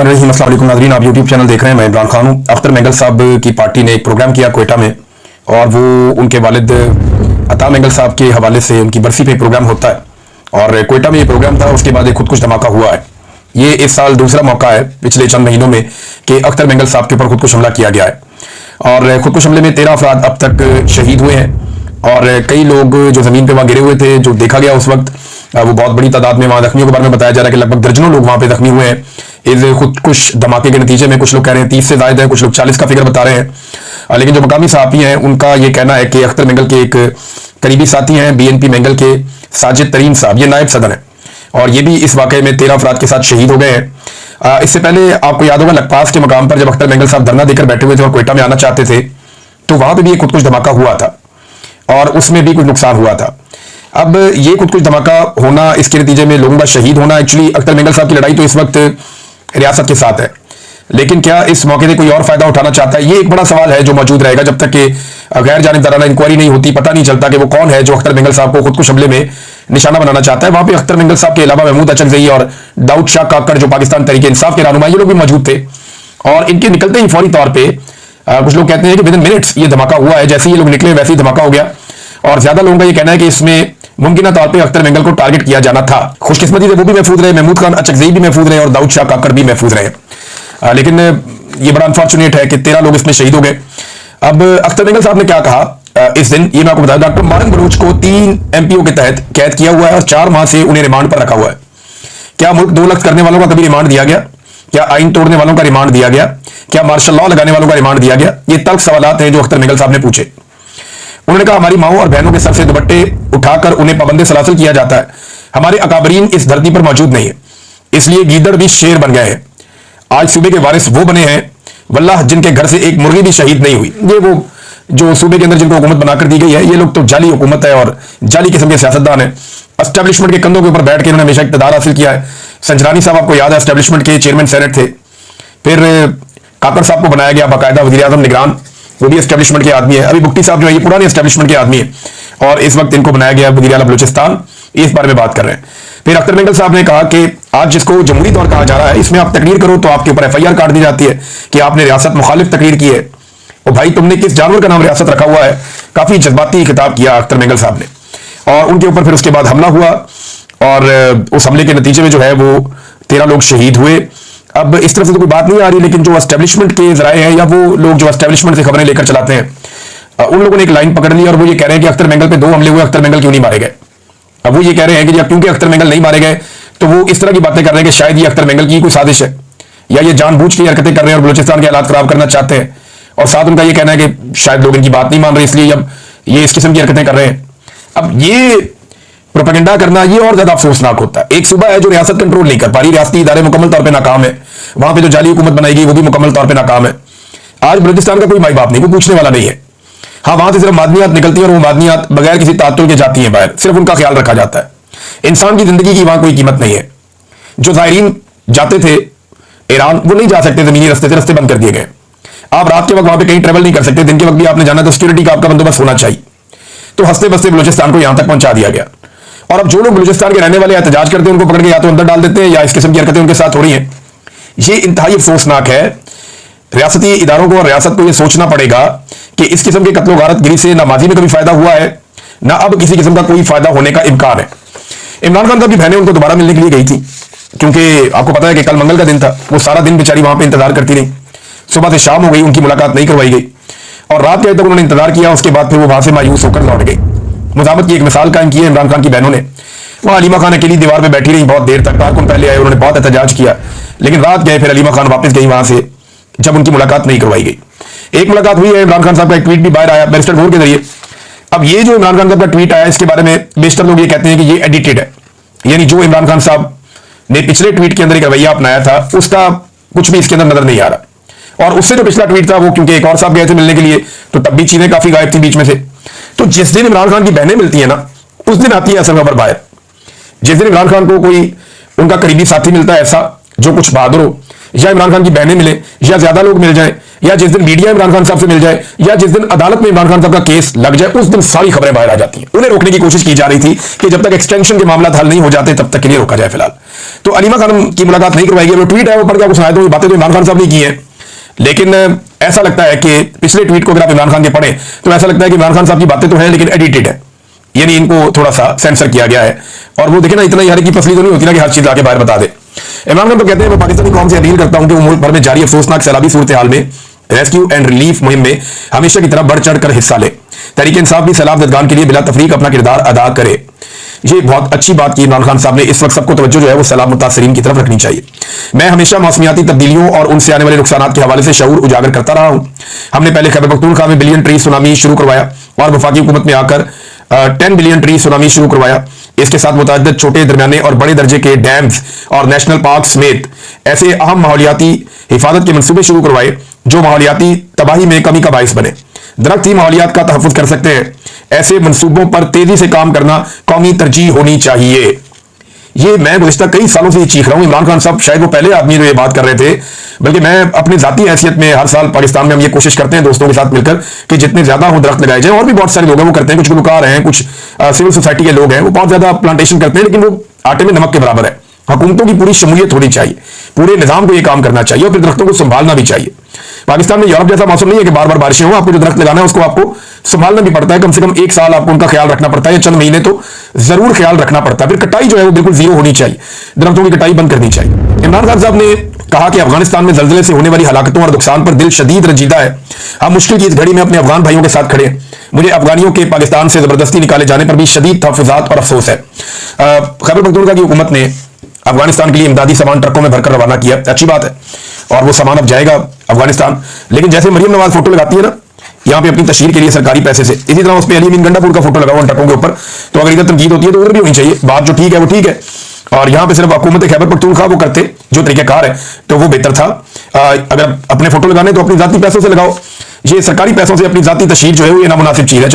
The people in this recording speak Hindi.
अस्सलाम वालेकुम नाज़रीन, आप यूट्यूब चैनल देख रहे हैं। मैं इमरान खान हूँ। अख्तर मेंगल साहब की पार्टी ने एक प्रोग्राम किया कोयटा में, और वो उनके वालिद अता मेंगल साहब के हवाले से उनकी बरसी पे प्रोग्राम होता है, और कोयटा में ये प्रोग्राम था। उसके बाद एक खुदकुश धमाका हुआ है। ये इस साल दूसरा मौका है पिछले चंद महीनों में कि अख्तर मेंगल साहब के ऊपर खुदकुश हमला किया गया है, और खुदकुश हमले में 13 अफराद अब तक शहीद हुए हैं, और कई लोग जो ज़मीन पे वहाँ गिरे हुए थे, जो देखा गया उस वक्त, वो बहुत बड़ी तादाद में वहाँ जख्मियों के बारे में बताया जा रहा है कि लगभग दर्जनों लोग वहाँ पे जख्मी हुए हैं इस खुदकुश धमाके के नतीजे में। कुछ लोग कह रहे हैं 30 से ज़ायद है, कुछ लोग 40 का फिगर बता रहे हैं। लेकिन जो मकामी सहाफ़ी हैं उनका ये कहना है कि अख्तर मेंगल के एक करीबी साथी हैं BNP मेंगल के साजिद तरीन साहब, ये नायब सदर हैं, और ये भी इस वाक़े में 13 अफराद के साथ शहीद हो गए हैं। इससे पहले आपको याद होगा लखपास के मकाम पर जब अख्तर मेंगल साहब धरना देकर बैठे हुए थे और कोयटा में आना चाहते थे, तो वहाँ पर भी एक खुदकुश धमाका हुआ था, और उसमें भी कुछ नुकसान हुआ था। अब ये खुदकुश धमाका होना, इसके नतीजे में लोगों का शहीद होना, एक्चुअली अख्तर मेंगल साहब की लड़ाई तो इस वक्त रियासत के साथ है, लेकिन क्या इस मौके से कोई और फायदा उठाना चाहता है? ये एक बड़ा सवाल है जो मौजूद रहेगा जब तक कि गैर जानिबदाराना इंक्वायरी नहीं होती। पता नहीं चलता कि वो कौन है जो अख्तर मेंगल साहब को खुदकुश हमले में निशाना बनाना चाहता है। वहां पे अख्तर मेंगल साहब के अलावा महमूद अचकज़ई और दाऊद शाह काकड़, जो पाकिस्तान तहरीक इंसाफ के रहनुमा, ये लोग भी मौजूद थे, और इनके निकलते ही फौरी तौर पर कुछ लोग कहते हैं कि विदिन मिनट्स ये धमाका हुआ है। जैसे ही ये लोग निकले वैसे ही धमाका हो गया, और ज्यादा लोगों का ये कहना है कि इसमें मुमकिन तौर पे अख्तर मेंगल को टारगेट किया जाना था। खुशकिस्मती से वो भी महफूज रहे, महमूद खान अचकज़ई भी महफूज रहे, और दाऊद शाह काकड़ भी महफूज रहे। लेकिन ये बड़ा अनफॉर्चुनेट है कि 13 लोग इसमें शहीद हो गए। अब अख्तर मेंगल साहब ने क्या कहा इस दिन, ये मैं आपको बता दूं। डॉक्टर मारन बलूच को 3 MPO के तहत कैद किया हुआ है, और 4 माह से उन्हें रिमांड पर रखा हुआ है। क्या मुल्क 2 लाख करने वालों का कभी रिमांड दिया गया? क्या आइन तोड़ने वालों का रिमांड दिया गया? क्या मार्शल लॉ लगाने वालों का रिमांड दिया गया? ये तल्ख सवालात हैं जो अख्तर मेंगल साहब ने पूछे। उन्होंने कहा हमारी माओं और बहनों के सर से दुपट्टे उठाकर उन्हें पाबंदे सलासल किया जाता है। हमारे अकाबरीन इस धरती पर मौजूद नहीं है, इसलिए गीदड़ भी शेर बन गए हैं। आज सूबे के वारिस वो बने हैं वल्लाह जिनके घर से एक मुर्गी भी शहीद नहीं हुई। ये वो जो सूबे के अंदर जिनको हुकूमत बनाकर दी गई है, ये लोग तो जाली हुकूमत है और जाली किस्म के सियासतदान है। एस्टेब्लिशमेंट के कंधों के ऊपर बैठ के इन्होंने हमेशा इक़्तिदार हासिल किया है। संजरानी साहब आपको याद है एस्टेब्लिशमेंट के चेयरमैन सेनेट थे, फिर काकड़ साहब को बनाया गया बाकायदा वज़ीर आज़म निगरान, वो भी एस्टेब्लिशमेंट के आदमी है। अभी बुख्ती साहब जो है ये पुराने एस्टेब्लिशमेंट के आदमी है, और इस वक्त इनको बनाया गया वज़ीर आला बलूचिस्तान। इस बारे में बात कर रहे हैं। फिर अख्तर मेंगल साहब ने कहा कि आज जिसको जमहूरी दौर कहा जा रहा है, इसमें आप तकरीर करो तो आपके ऊपर FIR काट दी जाती है कि आपने रियासत मुखालिफ तकरीर की है। और भाई तुमने किस जानवर का नाम रियासत रखा हुआ है? काफी जज्बाती खिताब किया अख्तर मेंगल साहब ने, और उनके ऊपर फिर उसके बाद हमला हुआ, और उस हमले के नतीजे में जो है वो 13 लोग शहीद हुए। अब इस तरफ से तो कोई बात नहीं आ रही, लेकिन जो एस्टेब्लिशमेंट के जराए हैं या वो लोग जो एस्टेब्लिशमेंट से खबरें लेकर चलाते हैं, उन लोगों ने एक लाइन पकड़ ली, और वो ये कह रहे हैं कि अख्तर मेंगल पे 2 हमले हुए, अख्तर मेंगल क्यों नहीं मारे गए? अब वो ये कह रहे हैं कि जब क्योंकि अख्तर मेंगल नहीं मारे गए, तो वो इस तरह की बातें कर रहे हैं कि शायद ये अख्तर मेंगल की कोई साजिश है, या ये जानबूझ के हरकतें कर रहे हैं और बलूचिस्तान के हालात खराब करना चाहते हैं। और साथ उनका ये कहना है कि शायद लोग इनकी बात नहीं मान रहे, इसलिए अब ये इस किस्म की हरकतें कर रहे हैं। अब ये प्रोपेगेंडा करना ये और ज्यादा अफसोसनाक होता है। एक सूबा है जो रियासत कंट्रोल नहीं कर पा रही, रियासती इदारे मुकम्मल तौर पर नाकाम है, वहां पर जो जाली हुकूमत बनाई गई वो भी मुकम्मल तौर पर नाकाम है। आज बलूचिस्तान का कोई माई बाप नहीं, कोई पूछने वाला नहीं है। हाँ, वहां से सिर्फ मादनियात निकलती है, और वो मादनियात बगैर किसी तात्तुल के जाती हैं बाहर, सिर्फ उनका ख्याल रखा जाता है। इंसान की जिंदगी की वहां कोई कीमत नहीं है। जो ज़ायरीन जाते थे ईरान, वो नहीं जा सकते जमीनी रास्ते से, रास्ते बंद कर दिए गए। आप रात के वक्त वहां पे कहीं ट्रेवल नहीं कर सकते, दिन के वक्त भी आपने जाना तो सिक्योरिटी का आपका बंदोबस्त होना चाहिए। तो हंसते बसते बलूचिस्तान को यहां तक पहुंचा दिया गया, और अब जो लोग बलूचिस्तान के रहने वाले एहतजाज करते हैं उनको पकड़ के या तो अंदर डाल देते हैं, या इस किस्म की हरकतें उनके साथ हो रही हैं। ये इंतहाई अफसोसनाक है। रियासती इदारों को और रियासत को यह सोचना पड़ेगा कि इस किस्म के कत्लो गारत गिरी से ना माजी में कभी फायदा हुआ है, ना अब किसी किस्म का कोई फायदा होने का इम्कान है। इमरान खान साहब की बहनें उनको दोबारा मिलने के लिए गई थी, क्योंकि आपको पता है कि कल मंगल का दिन था। वो सारा दिन बेचारी वहां पे इंतजार करती रही, सुबह से शाम हो गई, उनकी मुलाकात नहीं करवाई गई, और रात के तक उन्होंने इंतजार किया। उसके बाद फिर वो वहां से मायूस होकर लौट गई। मुजामत की एक मिसाल कायम की है इमरान खान की बहनों ने। वहां अलीमा खान अकेली दीवार पर बैठी रही बहुत देर तक, कारकुन पहले आए, उन्होंने बहुत एहतजाज किया, लेकिन रात गए, फिर अलीमा खान वापस गई वहां से, जब उनकी मुलाकात नहीं करवाई गई। एक मुलाकात हुई है, इमरान खान साहब का एक ट्वीट भी बाहर आया बैरिस्टर गौर के जरिए। अब ये जो इमरान खान साहब का ट्वीट आया, इसके बारे में बेशतर लोग ये कहते हैं कि ये एडिटेड है, यानी जो इमरान खान साहब ने पिछले ट्वीट के अंदर एक रवैया अपनाया था उसका कुछ भी इसके अंदर नजर नहीं आ रहा। और उससे जो पिछला ट्वीट था वो क्योंकि एक और साहब गए थे मिलने के लिए, तो तब भी चीजें काफी गायब थी बीच में से। तो जिस दिन इमरान खान की बहनें मिलती है ना, उस दिन आती है असल खबर बाहर। जिस दिन इमरान खान को कोई उनका करीबी साथी मिलता है ऐसा जो कुछ बहादुर हो, या इमरान खान की बहनें मिले, या ज्यादा लोग मिल जाए, या जिस दिन मीडिया इमरान खान साहब से मिल जाए, या जिस दिन अदालत में इमरान खान साहब का केस लग जाए, उस दिन सारी खबरें बाहर आ जाती हैं। उन्हें रोकने की कोशिश की जा रही थी कि जब तक एक्सटेंशन के मामला हल नहीं हो जाते तब तक के लिए रोका जाए। फिलहाल तो अलीमा खान की मुलाकात नहीं करवाई गई। वो ट्वीट है वो पढ़ के आपको सुनाया, तो ये बातें तो इमरान खान साहब ने की हैं, लेकिन ऐसा लगता है कि पिछले ट्वीट को अगर आप इमरान खान के पढ़ें तो ऐसा लगता है कि इमरान खान साहब की बातें तो हैं लेकिन एडिटेड है, यानी इनको थोड़ा सा सेंसर किया गया है। और वो देखे ना, इतना यार की पसली तो नहीं होती ना कि हर चीज आके बाहर बता दे। इमरान खान तो कहते हैं मैं पाकिस्तानी कौम से अपील करता हूं कि वो मुल्क भर में जारी अफसोसनाक सैलाबी सूरत हाल में रेस्क्यू एंड रिलीफ मुहिम में हमेशा की तरह बढ़ चढ़ कर हिस्सा ले। तहरीक इंसाफ भी सैलाब जदगान के लिए बिला तफरीक अपना किरदार अदा करे। ये बहुत अच्छी बात की इमरान खान साहब ने। इस वक्त सबको तवज्जो जो है वो सैलाब मुतासरीन की तरफ रखनी चाहिए। मैं हमेशा मौसमियाती तब्दीलियों और उनसे आने वाले नुकसान के हवाले से शऊर उजागर करता रहा हूं। हमने पहले खैबर पख्तूनख्वा में बिलियन ट्री सुनामी शुरू करवाया और वफाकी हुकूमत में आकर 10 बिलियन ट्री सुनामी शुरू करवाया। इसके साथ मुतअद्दिद छोटे, दरमियाने और बड़े दर्जे के डैम्स और नेशनल पार्क समेत ऐसे अहम माहौलियाती हिफाजत के मंसूबे शुरू करवाए जो माहौलियाती तबाही में कमी का बाइस बने। दरख्त ही माहौलियात का तहफ़्फ़ुज़ कर सकते हैं। ऐसे मंसूबों पर तेजी से काम करना कौमी तरजीह होनी चाहिए। ये मैं गुज़िश्ता कई सालों से ये चीख रहा हूं। इमरान खान साहब शायद वो पहले आदमी जो ये बात कर रहे थे, बल्कि मैं अपनी जाती हैसियत में हर साल पाकिस्तान में हम ये कोशिश करते हैं दोस्तों के साथ मिलकर कि जितने ज्यादा हो दरख्त लगाए जाए। और भी बहुत सारे लोग हैं वो करते हैं, कुछ गुलकार हैं, कुछ सिविल सोसाइटी के लोग हैं, वो बहुत ज्यादा प्लांटेशन करते हैं, लेकिन वो आटे में नमक के बराबर है। हुकूमतों की पूरी शमूलियत होनी चाहिए, पूरे निजाम को ये काम करना चाहिए और फिर दरख्तों को संभालना भी चाहिए। पाकिस्तान में यूरोप जैसा मौसम नहीं है कि बार बार बारिशें हो। आपको जो दरख्त लगाना है उसको आपको संभालना भी पड़ता है। कम से कम एक साल आपको उनका ख्याल रखना पड़ता है, या चंद महीने तो जरूर ख्याल रखना पड़ता है। फिर कटाई जो है वो बिल्कुल जीरो होनी चाहिए, दरख्तों की कटाई बंद करनी चाहिए। इमरान खान साहब ने कहा कि अफगानिस्तान में जल्जले से होने वाली हलाकतों और नुकसान पर दिल शदीद रंजीदा है। हम मुश्किल की इस घड़ी में अपने अफगान भाइयों के साथ खड़े हैं। मुझे अफगानियों के पाकिस्तान से जबरदस्ती निकाले जाने पर भी शदीद तहफ़्फ़ुज़ात और अफसोस है। खैबर पख्तूनख्वा की हुकूमत ने अफगानिस्तान के लिए इमदादी सामान ट्रकों में भरकर रवाना किया, अच्छी बात है, और वो सामान अब जाएगा अफगानिस्तान। लेकिन जैसे मरियम नवाज फोटो लगाती है ना यहाँ पे अपनी तशहीर के लिए सरकारी पैसे से, इसी तरह उस पर अली अमीन गंडापुर का फोटो लगा हुआ ट्रकों के ऊपर। तो अगर इधर तनकीद होती है तो उधर भी होनी चाहिए। बात जो ठीक है वो ठीक है, और यहाँ पे सिर्फ हुकूमत खैबर पख्तूनख्वा वो करते जो तरीक़ाकार है तो वो बेहतर था। अगर अपने फोटो लगाने तो अपनी जाती पैसों से लगाओ। ये सरकारी पैसों से अपनी जाती तशहीर जो है वो ये नामुनासिब चीज है।